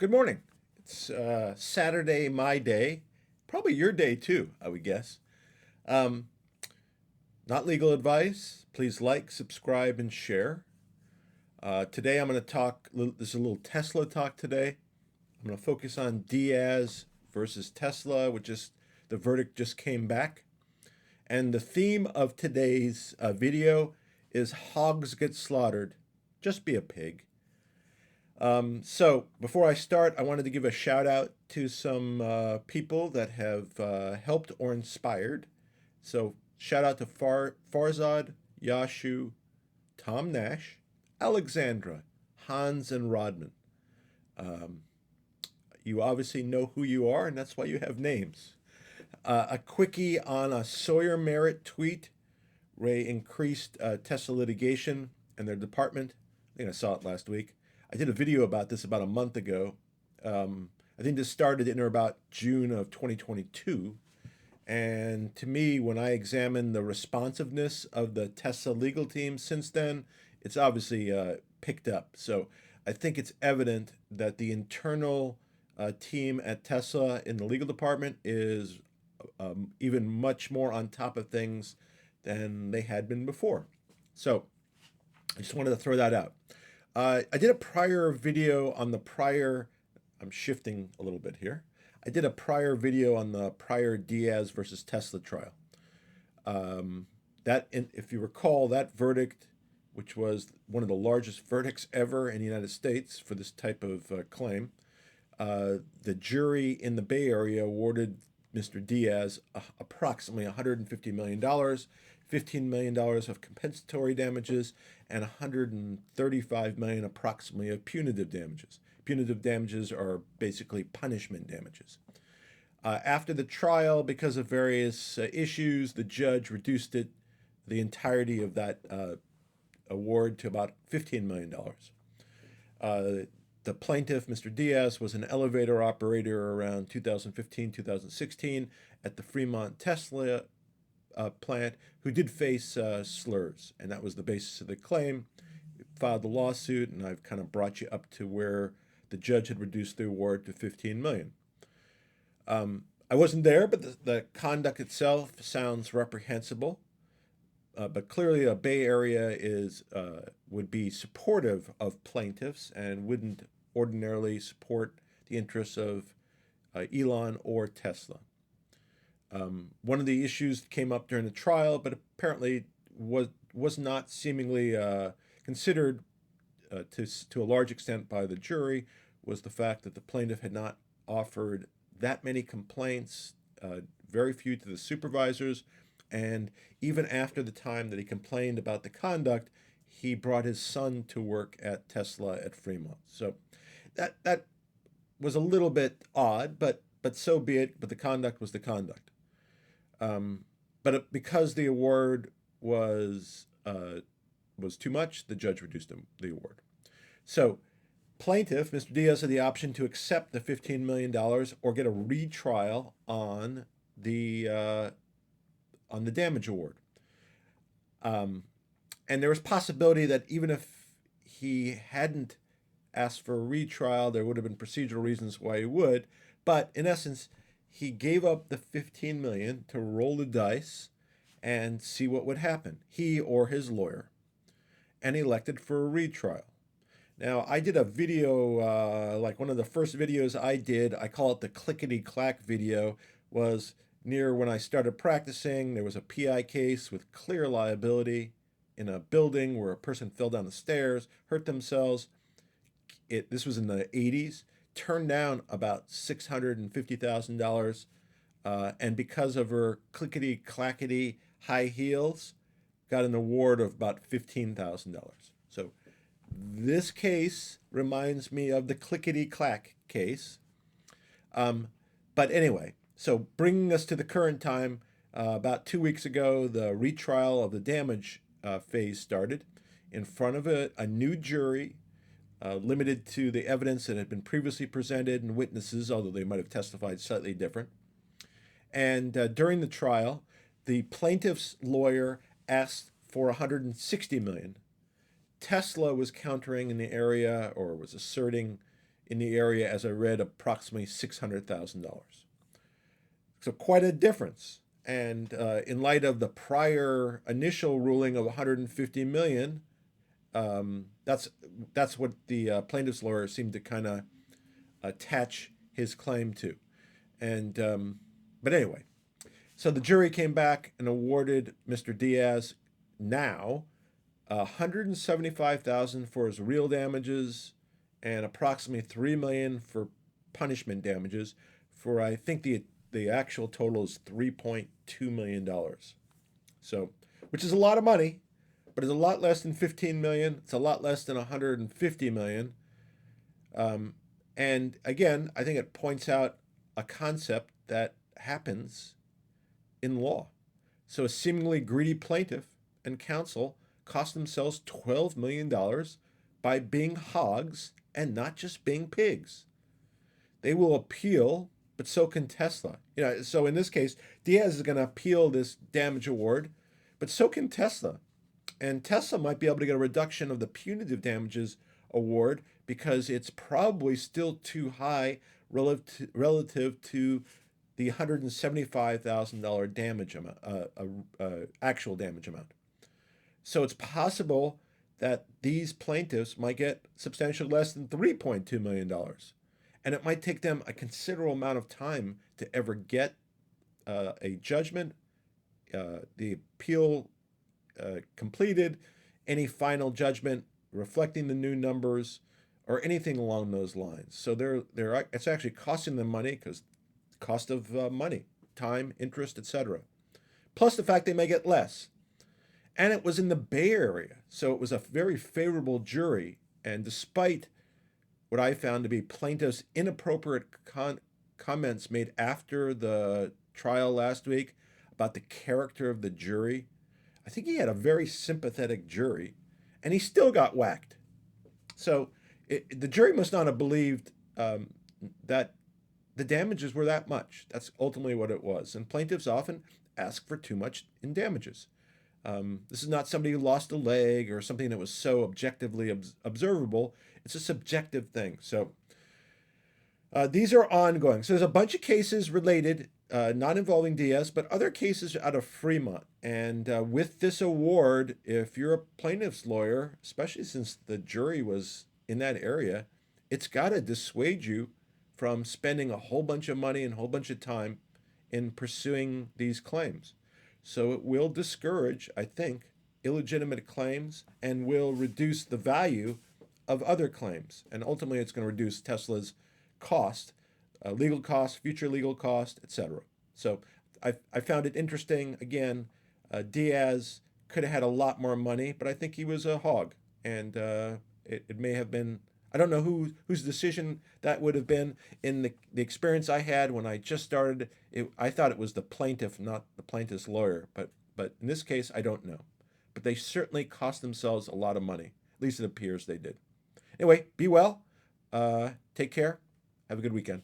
Good morning. It's Saturday, my day. Probably your day too, I would guess. Um, Not legal advice. Please like, subscribe, and share. Today I'm going to talk, this is a little Tesla talk today. I'm going to focus on Diaz versus Tesla, the verdict just came back. And the theme of today's video is hogs get slaughtered. Just be a pig. So before I start, I wanted to give a shout out to some people that have helped or inspired. So shout out to Farzad, Yashu, Tom Nash, Alexandra, Hans, and Rodman. Um, you obviously know who you are, and that's why you have names. A quickie on a Sawyer Merritt tweet. Ray increased Tesla litigation and their department. I think I saw it last week. I did a video about this about a month ago. I think this started in or about June of 2022. And to me, when I examine the responsiveness of the Tesla legal team since then, it's obviously picked up. So I think it's evident that the internal team at Tesla in the legal department is even much more on top of things than they had been before. So I just wanted to throw that out. I did a prior video on the prior, I'm shifting a little bit here. I did a prior video on the prior Diaz versus Tesla trial. If you recall, that verdict, which was one of the largest verdicts ever in the United States for this type of claim, the jury in the Bay Area awarded Mr. Diaz approximately $150 million, $15 million of compensatory damages, and $135 million approximately of punitive damages. Punitive damages are basically punishment damages. After the trial, because of various issues, the judge reduced the entirety of that award to about $15 million. The plaintiff, Mr. Diaz, was an elevator operator around 2015, 2016 at the Fremont Tesla plant who did face slurs, and that was the basis of the claim. Filed the lawsuit, and I've kind of brought you up to where the judge had reduced the award to $15 million. I wasn't there, but the conduct itself sounds reprehensible. But clearly, a Bay Area would be supportive of plaintiffs and wouldn't ordinarily support the interests of Elon or Tesla. One of the issues that came up during the trial, but apparently was not seemingly considered to a large extent by the jury, was the fact that the plaintiff had not offered that many complaints, very few to the supervisors, and even after the time that he complained about the conduct, he brought his son to work at Tesla at Fremont. So that was a little bit odd, but so be it. But the conduct was the conduct. Because the award was too much, the judge reduced the award. So plaintiff, Mr. Diaz, had the option to accept the $15 million or get a retrial on the damage award. And there was possibility that even if he hadn't asked for a retrial, there would have been procedural reasons why he would. But in essence, he gave up the $15 million to roll the dice and see what would happen, he or his lawyer, and elected for a retrial. Now, I did a video, like one of the first videos I did, I call it the clickety-clack video, was near when I started practicing. There was a PI case with clear liability in a building where a person fell down the stairs, hurt themselves. This was in the 80s, turned down about $650,000, and because of her clickety-clackety high heels, got an award of about $15,000. So this case reminds me of the clickety-clack case. But anyway, so bringing us to the current time, about 2 weeks ago, the retrial of the damage phase started in front of a new jury, limited to the evidence that had been previously presented and witnesses, although they might have testified slightly different. And during the trial, the plaintiff's lawyer asked for $160 million. Tesla was countering in the area, or was asserting in the area, as I read, approximately $600,000. So quite a difference. And in light of the prior initial ruling of 150 million, that's what the plaintiff's lawyer seemed to kind of attach his claim to. And but anyway, so the jury came back and awarded Mr. Diaz now $175,000 for his real damages and approximately $3 million for punishment damages. For I think the actual total is $3.2 million. So, which is a lot of money, but it's a lot less than 15 million. It's a lot less than 150 million. And again, I think it points out a concept that happens in law. So a seemingly greedy plaintiff and counsel cost themselves $12 million by being hogs and not just being pigs. They will appeal, but so can Tesla. So in this case, Diaz is going to appeal this damage award, but so can Tesla. And Tesla might be able to get a reduction of the punitive damages award because it's probably still too high relative to the $175,000 damage amount, actual damage amount. So it's possible that these plaintiffs might get substantially less than $3.2 million. And it might take them a considerable amount of time to ever get a judgment, the appeal completed, any final judgment reflecting the new numbers, or anything along those lines. So it's actually costing them money because cost of money, time, interest, etc. Plus the fact they may get less. And it was in the Bay Area, so it was a very favorable jury. And despite what I found to be plaintiffs' inappropriate comments made after the trial last week about the character of the jury, I think he had a very sympathetic jury, and he still got whacked. So the jury must not have believed that the damages were that much. That's ultimately what it was. And plaintiffs often ask for too much in damages. This is not somebody who lost a leg or something that was so objectively observable. It's a subjective thing. So these are ongoing. So there's a bunch of cases related, not involving Diaz, but other cases out of Fremont. And with this award, if you're a plaintiff's lawyer, especially since the jury was in that area, it's got to dissuade you from spending a whole bunch of money and a whole bunch of time in pursuing these claims. So it will discourage, I think, illegitimate claims and will reduce the value of other claims. And ultimately, it's going to reduce Tesla's cost, legal cost, future legal cost, etc. So I found it interesting. Again, Diaz could have had a lot more money, but I think he was a hog. And it may have been, I don't know whose decision that would have been. In the experience I had when I just started, I thought it was the plaintiff, not the plaintiff's lawyer. But in this case, I don't know. But they certainly cost themselves a lot of money. At least it appears they did. Anyway, be well. Take care. Have a good weekend.